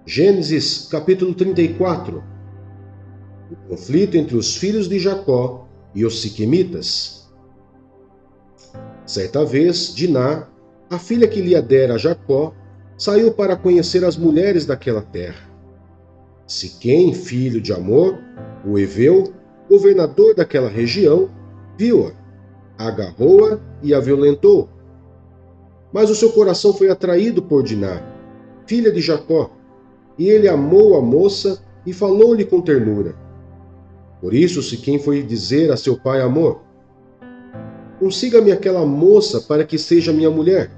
Gênesis capítulo 34. O conflito entre os filhos de Jacó e os siquemitas. Certa vez, Diná, a filha que lhe dera a Jacó, saiu para conhecer as mulheres daquela terra. Siquém, filho de Amor, o heveu, governador daquela região, viu-a, agarrou-a e a violentou. Mas o seu coração foi atraído por Diná, filha de Jacó, e ele amou a moça e falou-lhe com ternura. Por isso Siquém foi dizer a seu pai Amor: consiga-me aquela moça para que seja minha mulher.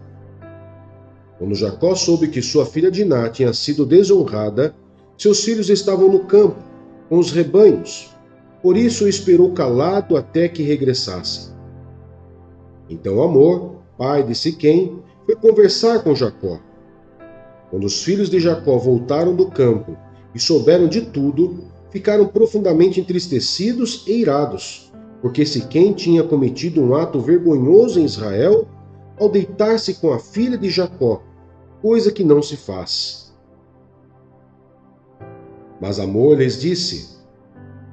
Quando Jacó soube que sua filha Diná tinha sido desonrada, seus filhos estavam no campo, com os rebanhos. Por isso esperou calado até que regressasse. Então Amor, pai de Siquém, foi conversar com Jacó. Quando os filhos de Jacó voltaram do campo e souberam de tudo, ficaram profundamente entristecidos e irados, porque Siquém tinha cometido um ato vergonhoso em Israel ao deitar-se com a filha de Jacó, coisa que não se faz. Mas Amor lhes disse: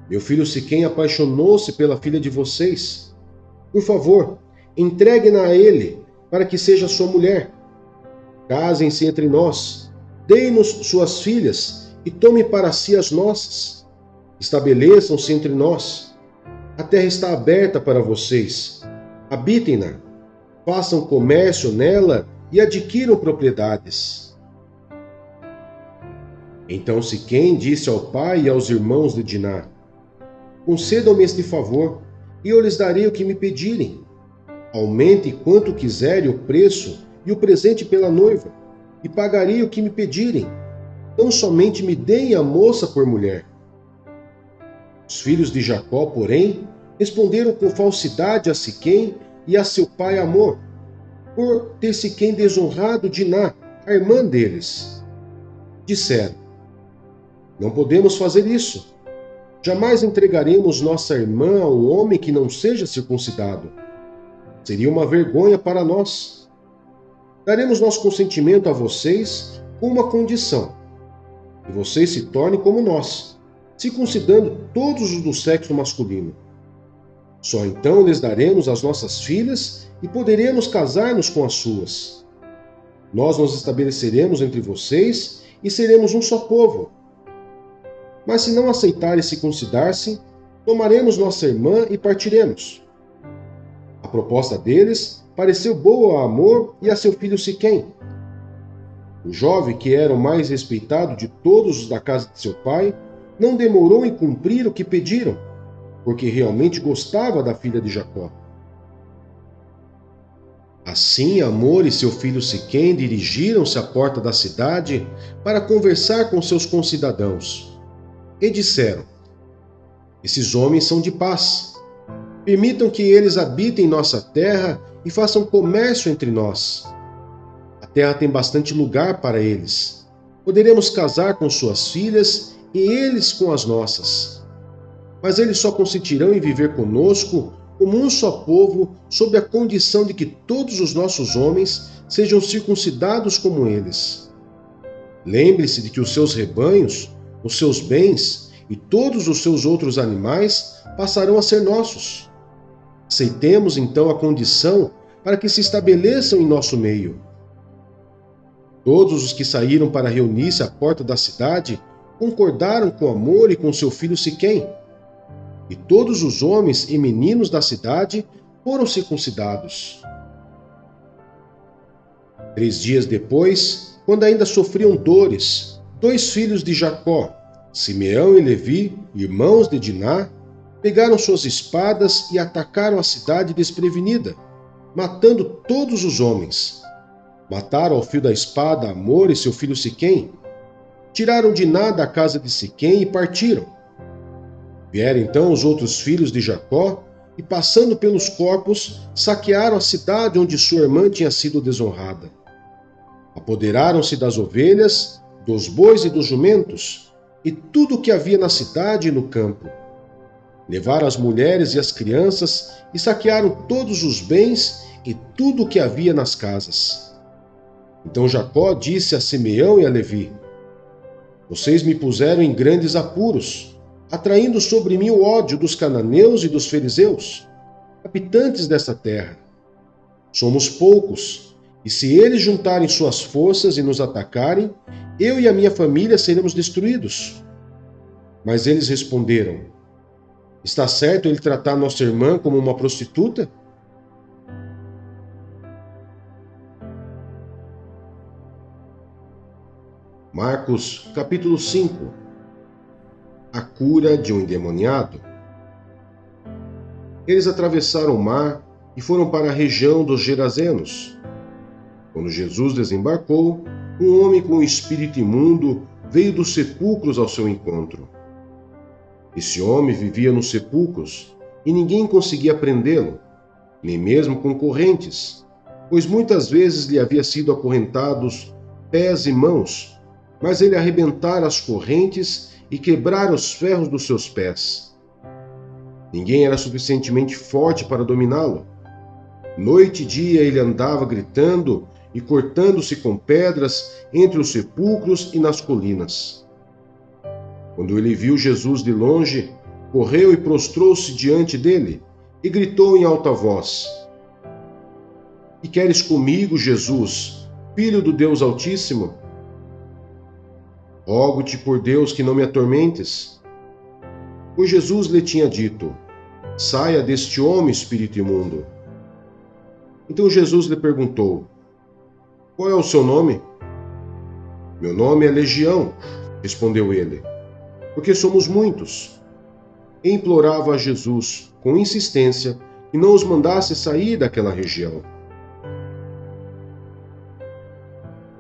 meu filho Siquém apaixonou-se pela filha de vocês. Por favor, entregue-na a ele, para que seja sua mulher. Casem-se entre nós, deem-nos suas filhas e tome para si as nossas. Estabeleçam-se entre nós. A terra está aberta para vocês. Habitem-na, façam comércio nela e adquiram propriedades. Então Siquém disse ao pai e aos irmãos de Diná: concedam-me este favor, e eu lhes darei o que me pedirem. Aumente quanto quiserem o preço e o presente pela noiva, e pagarei o que me pedirem. Não somente me deem a moça por mulher. Os filhos de Jacó, porém, responderam com falsidade a Siquém e a seu pai Amor, por ter Siquém desonrado Diná, a irmã deles. Disseram: não podemos fazer isso. Jamais entregaremos nossa irmã a um homem que não seja circuncidado. Seria uma vergonha para nós. Daremos nosso consentimento a vocês com uma condição: que vocês se tornem como nós, circuncidando todos os do sexo masculino. Só então lhes daremos as nossas filhas e poderemos casar-nos com as suas. Nós nos estabeleceremos entre vocês e seremos um só povo. Mas se não aceitarem circuncidar-se, tomaremos nossa irmã e partiremos. A proposta deles pareceu boa a Amor e a seu filho Siquém. O jovem, que era o mais respeitado de todos os da casa de seu pai, não demorou em cumprir o que pediram, porque realmente gostava da filha de Jacó. Assim, Amor e seu filho Siquém dirigiram-se à porta da cidade para conversar com seus concidadãos. E disseram: esses homens são de paz. Permitam que eles habitem nossa terra e façam comércio entre nós. A terra tem bastante lugar para eles. Poderemos casar com suas filhas e eles com as nossas. Mas eles só consentirão em viver conosco como um só povo, sob a condição de que todos os nossos homens sejam circuncidados como eles. Lembre-se de que os seus rebanhos, os seus bens e todos os seus outros animais passarão a ser nossos. Aceitemos então a condição para que se estabeleçam em nosso meio. Todos os que saíram para reunir-se à porta da cidade concordaram com Amor e com seu filho Siquém. E todos os homens e meninos da cidade foram circuncidados. 3 dias depois, quando ainda sofriam dores, 2 filhos de Jacó, Simeão e Levi, irmãos de Diná, pegaram suas espadas e atacaram a cidade desprevenida, matando todos os homens. Mataram ao fio da espada Amor e seu filho Siquém. Tiraram Diná da casa de Siquém e partiram. Vieram então os outros filhos de Jacó e, passando pelos corpos, saquearam a cidade onde sua irmã tinha sido desonrada. Apoderaram-se das ovelhas, dos bois e dos jumentos, e tudo o que havia na cidade e no campo. Levaram as mulheres e as crianças e saquearam todos os bens e tudo o que havia nas casas. Então Jacó disse a Simeão e a Levi: Vocês me puseram em grandes apuros, atraindo sobre mim o ódio dos cananeus e dos fariseus, habitantes desta terra. Somos poucos, e se eles juntarem suas forças e nos atacarem, eu e a minha família seremos destruídos. Mas eles responderam: está certo ele tratar nossa irmã como uma prostituta? Marcos, capítulo 5. A cura de um endemoniado. Eles atravessaram o mar e foram para a região dos Gerazenos. Quando Jesus desembarcou, um homem com um espírito imundo veio dos sepulcros ao seu encontro. Esse homem vivia nos sepulcros e ninguém conseguia prendê-lo, nem mesmo com correntes, pois muitas vezes lhe havia sido acorrentados pés e mãos, mas ele arrebentara as correntes e quebrara os ferros dos seus pés. Ninguém era suficientemente forte para dominá-lo. Noite e dia ele andava gritando e cortando-se com pedras entre os sepulcros e nas colinas. Quando ele viu Jesus de longe, correu e prostrou-se diante dele e gritou em alta voz: Que queres comigo, Jesus, Filho do Deus Altíssimo? Rogo-te por Deus que não me atormentes. Pois Jesus lhe tinha dito: saia deste homem, espírito imundo. Então Jesus lhe perguntou: qual é o seu nome? Meu nome é Legião, respondeu ele, porque somos muitos. E implorava a Jesus, com insistência, que não os mandasse sair daquela região.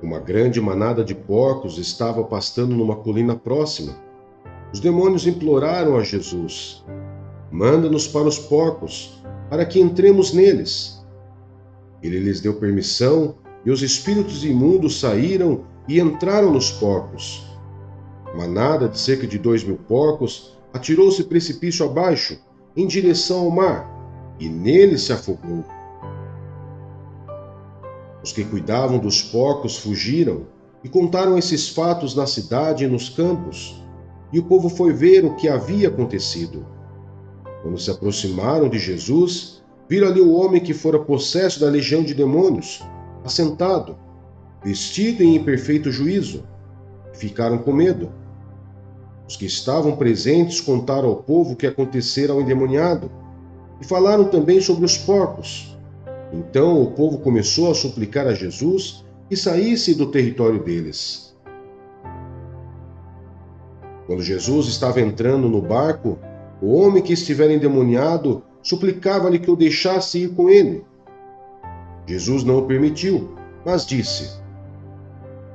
Uma grande manada de porcos estava pastando numa colina próxima. Os demônios imploraram a Jesus: manda-nos para os porcos, para que entremos neles. Ele lhes deu permissão, e os espíritos imundos saíram e entraram nos porcos. A manada de cerca de 2.000 porcos atirou-se precipício abaixo, em direção ao mar, e nele se afogou. Os que cuidavam dos porcos fugiram e contaram esses fatos na cidade e nos campos, e o povo foi ver o que havia acontecido. Quando se aproximaram de Jesus, viram ali o homem que fora possesso da legião de demônios, assentado, vestido e em perfeito juízo, e ficaram com medo. Os que estavam presentes contaram ao povo o que acontecera ao endemoniado, e falaram também sobre os porcos. Então o povo começou a suplicar a Jesus que saísse do território deles. Quando Jesus estava entrando no barco, o homem que estivera endemoniado suplicava-lhe que o deixasse ir com ele. Jesus não o permitiu, mas disse: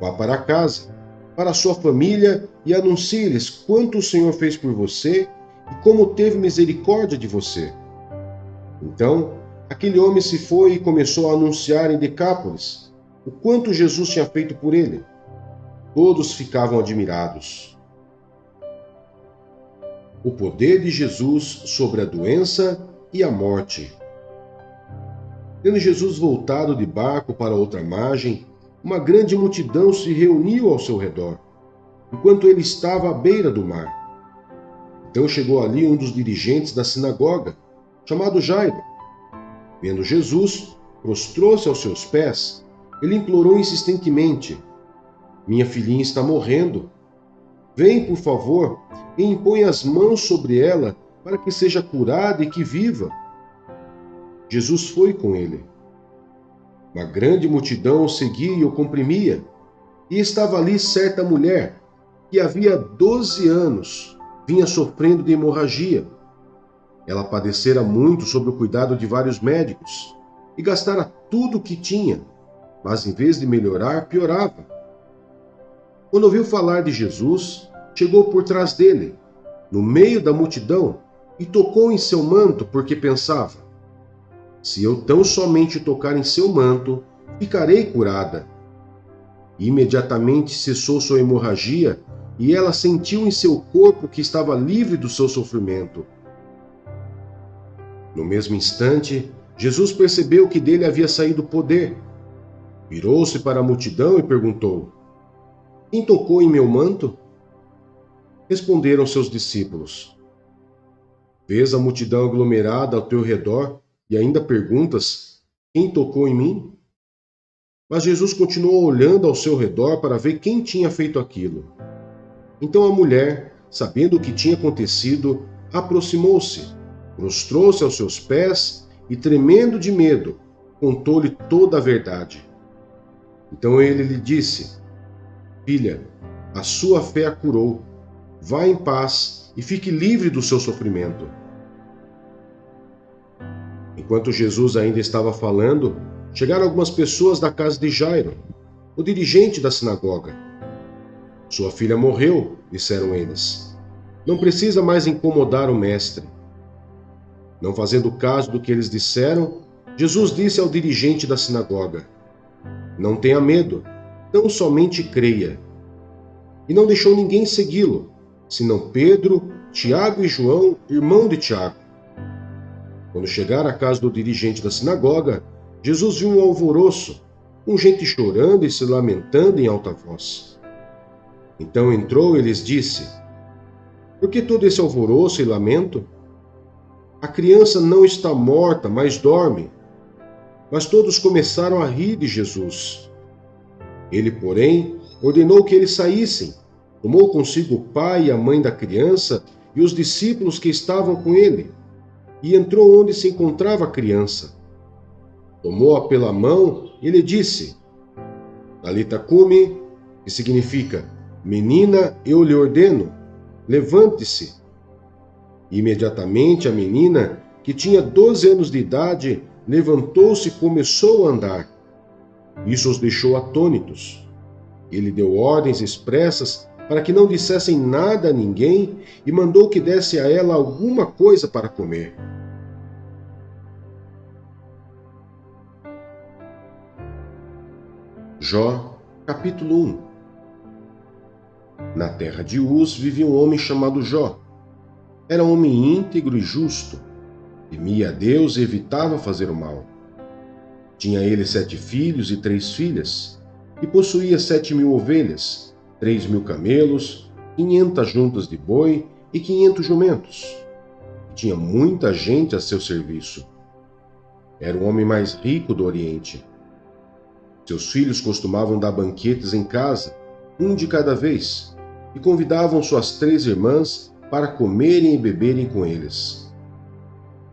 vá para casa, para a sua família, e anuncie-lhes quanto o Senhor fez por você e como teve misericórdia de você. Então, aquele homem se foi e começou a anunciar em Decápolis o quanto Jesus tinha feito por ele. Todos ficavam admirados. O poder de Jesus sobre a doença e a morte. Tendo Jesus voltado de barco para outra margem, uma grande multidão se reuniu ao seu redor, enquanto ele estava à beira do mar. Então chegou ali um dos dirigentes da sinagoga, chamado Jairo. Vendo Jesus, prostrou-se aos seus pés. Ele implorou insistentemente: minha filhinha está morrendo. Vem, por favor, e impõe as mãos sobre ela, para que seja curada e que viva. Jesus foi com ele. Uma grande multidão o seguia e o comprimia, e estava ali certa mulher, que havia 12 anos vinha sofrendo de hemorragia. Ela padecera muito sob o cuidado de vários médicos, e gastara tudo o que tinha, mas em vez de melhorar, piorava. Quando ouviu falar de Jesus, chegou por trás dele, no meio da multidão, e tocou em seu manto, porque pensava: se eu tão somente tocar em seu manto, ficarei curada. Imediatamente cessou sua hemorragia, e ela sentiu em seu corpo que estava livre do seu sofrimento. No mesmo instante, Jesus percebeu que dele havia saído poder. Virou-se para a multidão e perguntou: quem tocou em meu manto? Responderam seus discípulos: Vês a multidão aglomerada ao teu redor e ainda perguntas: Quem tocou em mim? Mas Jesus continuou olhando ao seu redor para ver quem tinha feito aquilo. Então a mulher, sabendo o que tinha acontecido, aproximou-se, prostrou-se aos seus pés e, tremendo de medo, contou-lhe toda a verdade. Então ele lhe disse: Filha, a sua fé a curou. Vá em paz e fique livre do seu sofrimento. Enquanto Jesus ainda estava falando, chegaram algumas pessoas da casa de Jairo, o dirigente da sinagoga. Sua filha morreu, disseram eles. Não precisa mais incomodar o mestre. Não fazendo caso do que eles disseram, Jesus disse ao dirigente da sinagoga: Não tenha medo, tão somente creia. E não deixou ninguém segui-lo, senão Pedro, Tiago e João, irmão de Tiago. Quando chegaram à casa do dirigente da sinagoga, Jesus viu um alvoroço, com gente chorando e se lamentando em alta voz. Então entrou e lhes disse: Por que todo esse alvoroço e lamento? A criança não está morta, mas dorme. Mas todos começaram a rir de Jesus. Ele, porém, ordenou que eles saíssem, tomou consigo o pai e a mãe da criança e os discípulos que estavam com ele, e entrou onde se encontrava a criança. Tomou-a pela mão e lhe disse: Talita cumi, que significa: Menina, eu lhe ordeno, levante-se. Imediatamente a menina, que tinha 12 anos de idade, levantou-se e começou a andar. Isso os deixou atônitos. Ele deu ordens expressas para que não dissessem nada a ninguém e mandou que desse a ela alguma coisa para comer. Jó, capítulo 1. Na terra de Uz vivia um homem chamado Jó. Era um homem íntegro e justo. Temia a Deus e evitava fazer o mal. Tinha ele 7 filhos e 3 filhas, e possuía 7.000 ovelhas, 3.000 camelos, 500 juntas de boi e 500 jumentos. Tinha muita gente a seu serviço. Era o homem mais rico do Oriente. Seus filhos costumavam dar banquetes em casa, um de cada vez, e convidavam suas 3 irmãs para comerem e beberem com eles.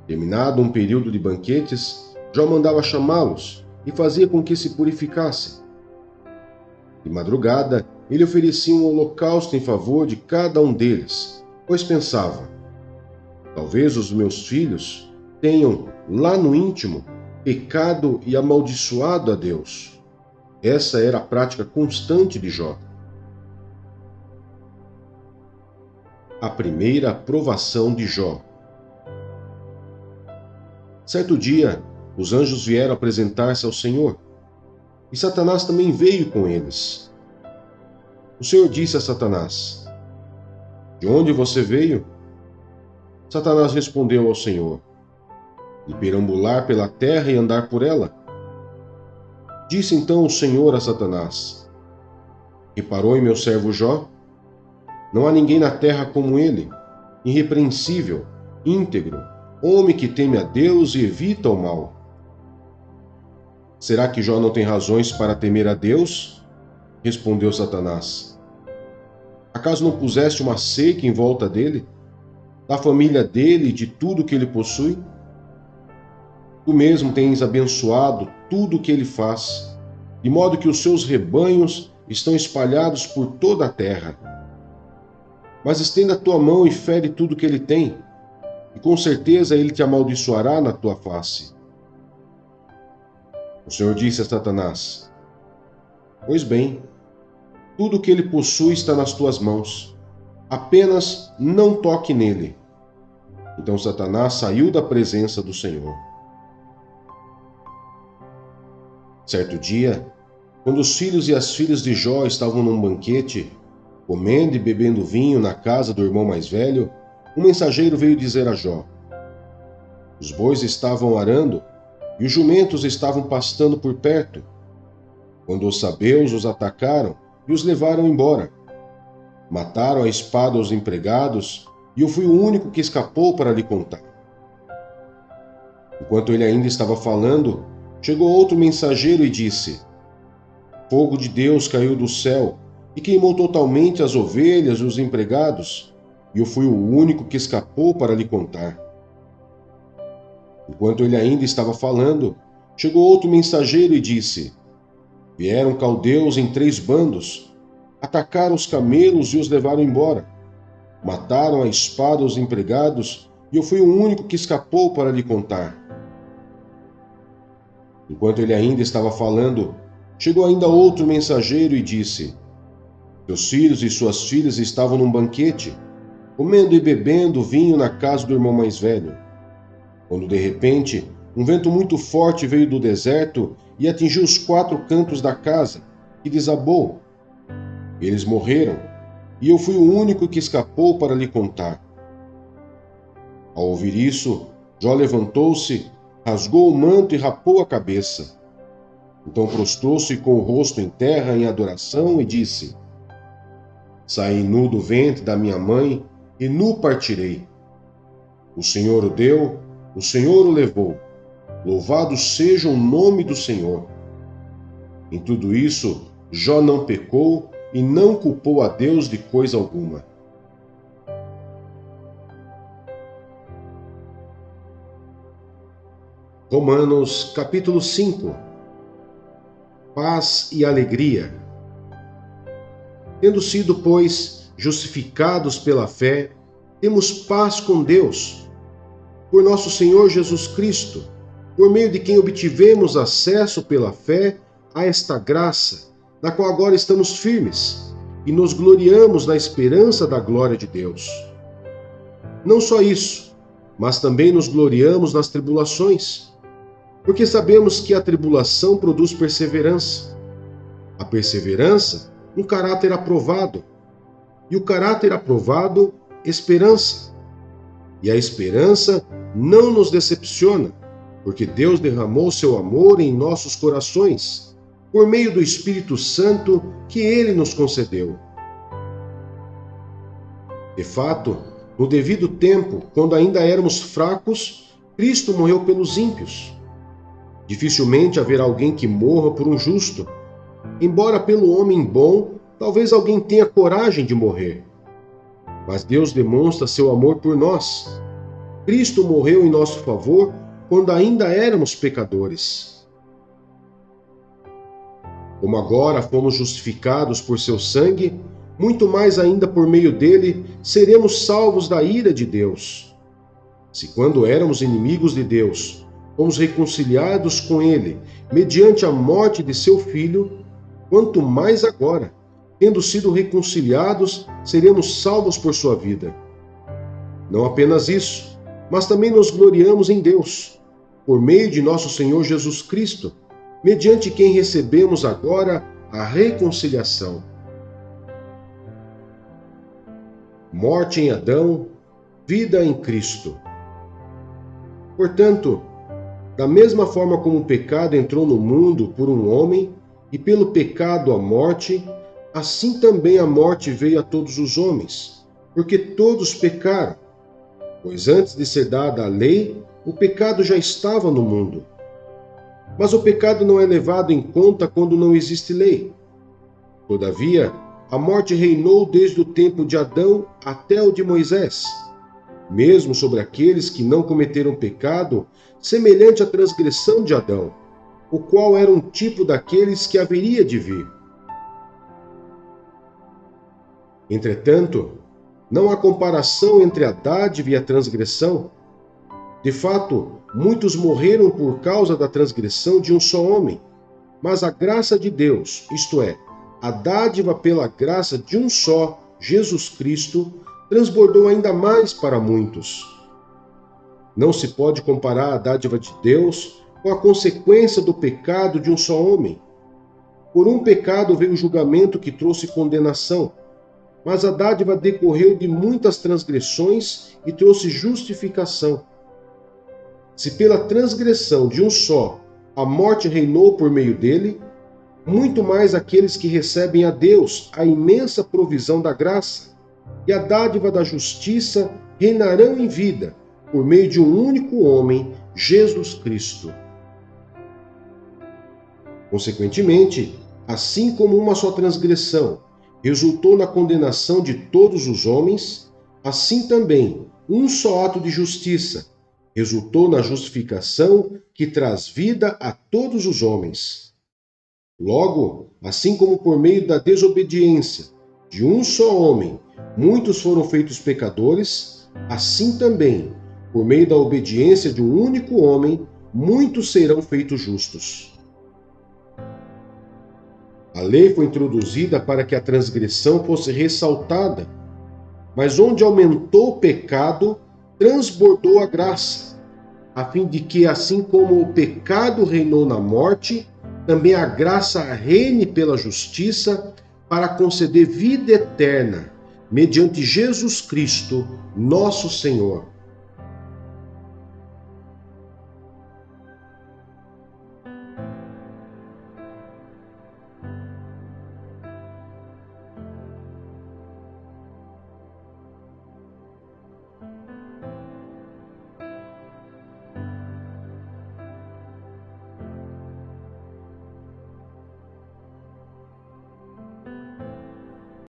Terminado um período de banquetes, Jó mandava chamá-los e fazia com que se purificassem. De madrugada, ele oferecia um holocausto em favor de cada um deles, pois pensava: talvez os meus filhos tenham, lá no íntimo, pecado e amaldiçoado a Deus. Essa era a prática constante de Jó. A primeira aprovação de Jó. Certo dia, os anjos vieram apresentar-se ao Senhor, e Satanás também veio com eles. O Senhor disse a Satanás: De onde você veio? Satanás respondeu ao Senhor: De perambular pela terra e andar por ela. Disse então o Senhor a Satanás: Reparou em meu servo Jó? Não há ninguém na terra como ele, irrepreensível, íntegro, homem que teme a Deus e evita o mal. Será que Jó não tem razões para temer a Deus? Respondeu Satanás. Acaso não puseste uma cerca em volta dele, da família dele e de tudo que ele possui? Tu mesmo tens abençoado tudo o que ele faz, de modo que os seus rebanhos estão espalhados por toda a terra. Mas estenda a tua mão e fere tudo o que ele tem, e com certeza ele te amaldiçoará na tua face. O Senhor disse a Satanás: Pois bem, tudo o que ele possui está nas tuas mãos, apenas não toque nele. Então Satanás saiu da presença do Senhor. Certo dia, quando os filhos e as filhas de Jó estavam num banquete, comendo e bebendo vinho na casa do irmão mais velho, um mensageiro veio dizer a Jó: Os bois estavam arando e os jumentos estavam pastando por perto, quando os sabeus os atacaram e os levaram embora. Mataram a espada os empregados, e eu fui o único que escapou para lhe contar. Enquanto ele ainda estava falando, chegou outro mensageiro e disse: Fogo de Deus caiu do céu e queimou totalmente as ovelhas e os empregados, e eu fui o único que escapou para lhe contar. Enquanto ele ainda estava falando, chegou outro mensageiro e disse: Vieram caldeus em 3 bandos, atacaram os camelos e os levaram embora. Mataram a espada os empregados, e eu fui o único que escapou para lhe contar. Enquanto ele ainda estava falando, chegou ainda outro mensageiro e disse: Seus filhos e suas filhas estavam num banquete, comendo e bebendo vinho na casa do irmão mais velho. Quando de repente, um vento muito forte veio do deserto e atingiu os 4 cantos da casa, e desabou. Eles morreram, e eu fui o único que escapou para lhe contar. Ao ouvir isso, Jó levantou-se, rasgou o manto e rapou a cabeça. Então prostrou-se com o rosto em terra em adoração e disse: Saí nu do ventre da minha mãe e nu partirei. O Senhor o deu, o Senhor o levou. Louvado seja o nome do Senhor. Em tudo isso, Jó não pecou e não culpou a Deus de coisa alguma. Romanos capítulo 5. Paz e alegria. Tendo sido, pois, justificados pela fé, temos paz com Deus, por nosso Senhor Jesus Cristo, por meio de quem obtivemos acesso pela fé a esta graça, na qual agora estamos firmes, e nos gloriamos na esperança da glória de Deus. Não só isso, mas também nos gloriamos nas tribulações, porque sabemos que a tribulação produz perseverança. A perseverança, um caráter aprovado, e o caráter aprovado, esperança. E a esperança não nos decepciona, porque Deus derramou seu amor em nossos corações, por meio do Espírito Santo que Ele nos concedeu. De fato, no devido tempo, quando ainda éramos fracos, Cristo morreu pelos ímpios. Dificilmente haverá alguém que morra por um justo, embora pelo homem bom, talvez alguém tenha coragem de morrer. Mas Deus demonstra seu amor por nós. Cristo morreu em nosso favor quando ainda éramos pecadores. Como agora fomos justificados por seu sangue, muito mais ainda por meio dele seremos salvos da ira de Deus. Se quando éramos inimigos de Deus, fomos reconciliados com ele mediante a morte de seu Filho, quanto mais agora, tendo sido reconciliados, seremos salvos por sua vida. Não apenas isso, mas também nos gloriamos em Deus, por meio de nosso Senhor Jesus Cristo, mediante quem recebemos agora a reconciliação. Morte em Adão, vida em Cristo. Portanto, da mesma forma como o pecado entrou no mundo por um homem, e pelo pecado a morte, assim também a morte veio a todos os homens, porque todos pecaram. Pois antes de ser dada a lei, o pecado já estava no mundo. Mas o pecado não é levado em conta quando não existe lei. Todavia, a morte reinou desde o tempo de Adão até o de Moisés, mesmo sobre aqueles que não cometeram pecado, semelhante à transgressão de Adão, o qual era um tipo daqueles que haveria de vir. Entretanto, não há comparação entre a dádiva e a transgressão. De fato, muitos morreram por causa da transgressão de um só homem, mas a graça de Deus, isto é, a dádiva pela graça de um só, Jesus Cristo, transbordou ainda mais para muitos. Não se pode comparar a dádiva de Deus com a consequência do pecado de um só homem. Por um pecado veio o julgamento que trouxe condenação, mas a dádiva decorreu de muitas transgressões e trouxe justificação. Se pela transgressão de um só a morte reinou por meio dele, muito mais aqueles que recebem a Deus a imensa provisão da graça e a dádiva da justiça reinarão em vida por meio de um único homem, Jesus Cristo. Consequentemente, assim como uma só transgressão resultou na condenação de todos os homens, assim também um só ato de justiça resultou na justificação que traz vida a todos os homens. Logo, assim como por meio da desobediência de um só homem muitos foram feitos pecadores, assim também, por meio da obediência de um único homem, muitos serão feitos justos. A lei foi introduzida para que a transgressão fosse ressaltada, mas onde aumentou o pecado, transbordou a graça, a fim de que, assim como o pecado reinou na morte, também a graça reine pela justiça para conceder vida eterna, mediante Jesus Cristo, nosso Senhor.